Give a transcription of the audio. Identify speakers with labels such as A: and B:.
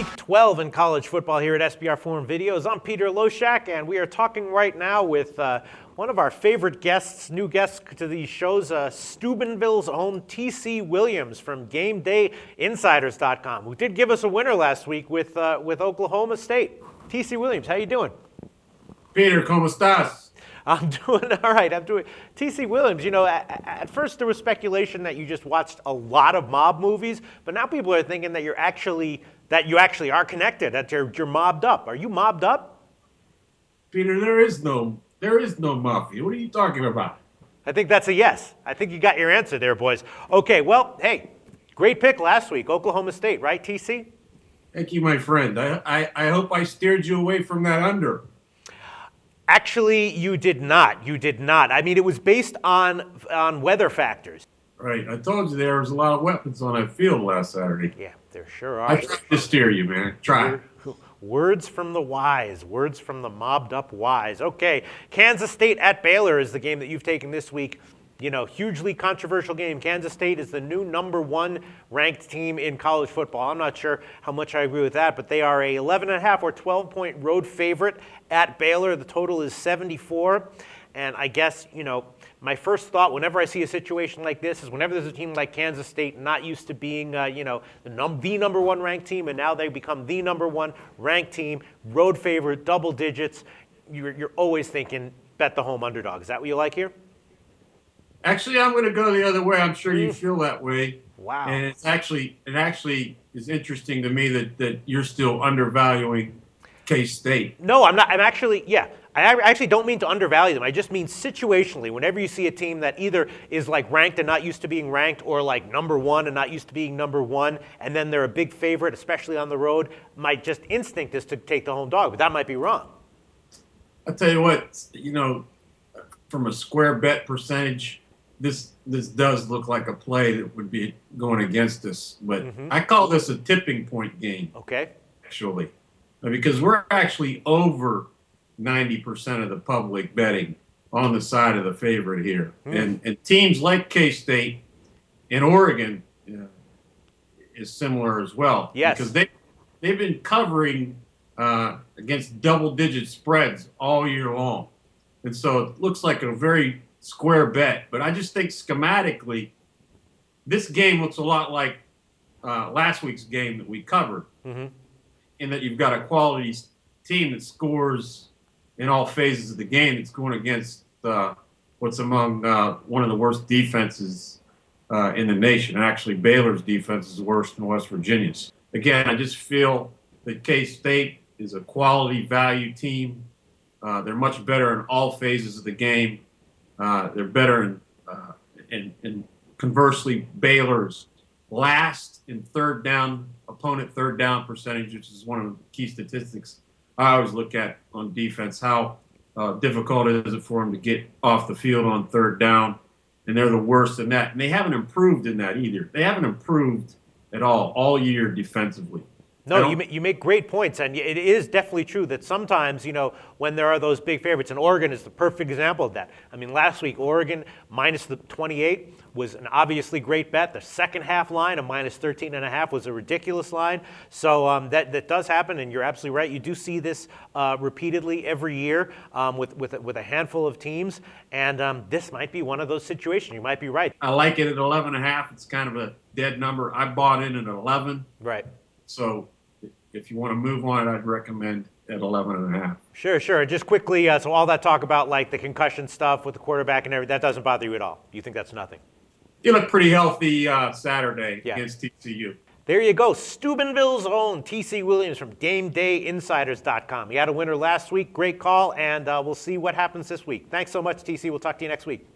A: Week 12 in college football here at SBR Forum Videos. I'm Peter Loshak, and we are talking right now with one of our favorite guests, new guests to these shows, Steubenville's own T.C. Williams from GameDayInsiders.com, who did give us a winner last week with Oklahoma State. T.C. Williams, how you doing?
B: Peter, ¿cómo estás?
A: I'm doing all right. T.C. Williams, you know, at first there was speculation that you just watched a lot of mob movies, but now people are thinking that you actually are connected, that you're mobbed up. Are you mobbed up?
B: Peter, there is no mafia. What are you talking about?
A: I think that's a yes. I think you got your answer there, boys. Okay, well, hey, great pick last week, Oklahoma State, right, TC?
B: Thank you, my friend. I hope I steered you away from that under.
A: Actually, you did not. You did not. I mean, it was based on weather factors.
B: Right. I told you there was a lot of weapons on that field last Saturday.
A: Yeah, there sure are.
B: I tried to steer you, man. Try.
A: Words from the wise. Words from the mobbed up wise. Okay, Kansas State at Baylor is the game that you've taken this week. You know, hugely controversial game. Kansas State is the new #1 ranked team in college football. I'm not sure how much I agree with that, but they are a 11.5 or 12-point road favorite at Baylor. The total is 74. And I guess, you know, my first thought whenever I see a situation like this is whenever there's a team like Kansas State not used to being, you know, the #1 ranked team, and now they become the #1 ranked team, road favorite, double digits, you're always thinking bet the home underdog. Is that what you like here?
B: Actually, I'm going to go the other way. I'm sure you feel that way.
A: Wow.
B: And it actually is interesting to me that you're still undervaluing K-State.
A: No, I'm not. I'm actually, yeah. I actually don't mean to undervalue them. I just mean situationally. Whenever you see a team that either is like ranked and not used to being ranked, or like #1 and not used to being #1, and then they're a big favorite, especially on the road, my just instinct is to take the home dog, but that might be wrong.
B: I'll tell you what, you know, from a square bet percentage, this does look like a play that would be going against us. But I call this a tipping point game.
A: Okay.
B: Actually, because we're actually over 90% of the public betting on the side of the favorite here. And teams like K-State and Oregon is similar as well.
A: Yes.
B: Because they've been covering against double-digit spreads all year long. And so it looks like a very square bet. But I just think schematically, this game looks a lot like last week's game that we covered, in that you've got a quality team that scores in all phases of the game. It's going against what's among one of the worst defenses in the nation. And actually, Baylor's defense is worse than West Virginia's. Again, I just feel that K-State is a quality value team. They're much better in all phases of the game. They're better in conversely, Baylor's last in opponent third down percentage, which is one of the key statistics I always look at on defense. How difficult is it for them to get off the field on third down? And they're the worst in that. And they haven't improved in that either. They haven't improved at all year defensively.
A: No, you make great points, and it is definitely true that sometimes, you know, when there are those big favorites, and Oregon is the perfect example of that. I mean, last week, Oregon minus the 28 was an obviously great bet. The second half line of minus 13.5 was a ridiculous line. So that does happen, and you're absolutely right. You do see this repeatedly every year with a handful of teams, and this might be one of those situations. You might be right.
B: I like it at 11.5. It's kind of a dead number. I bought in at 11.
A: Right.
B: So if you want to move on it, I'd recommend at 11.5.
A: Sure. Just quickly, so all that talk about like the concussion stuff with the quarterback and everything, that doesn't bother you at all? You think that's nothing?
B: You look pretty healthy Saturday against TCU.
A: There you go. Steubenville's own T.C. Williams from GameDayInsiders.com. He had a winner last week. Great call, and we'll see what happens this week. Thanks so much, T.C. We'll talk to you next week.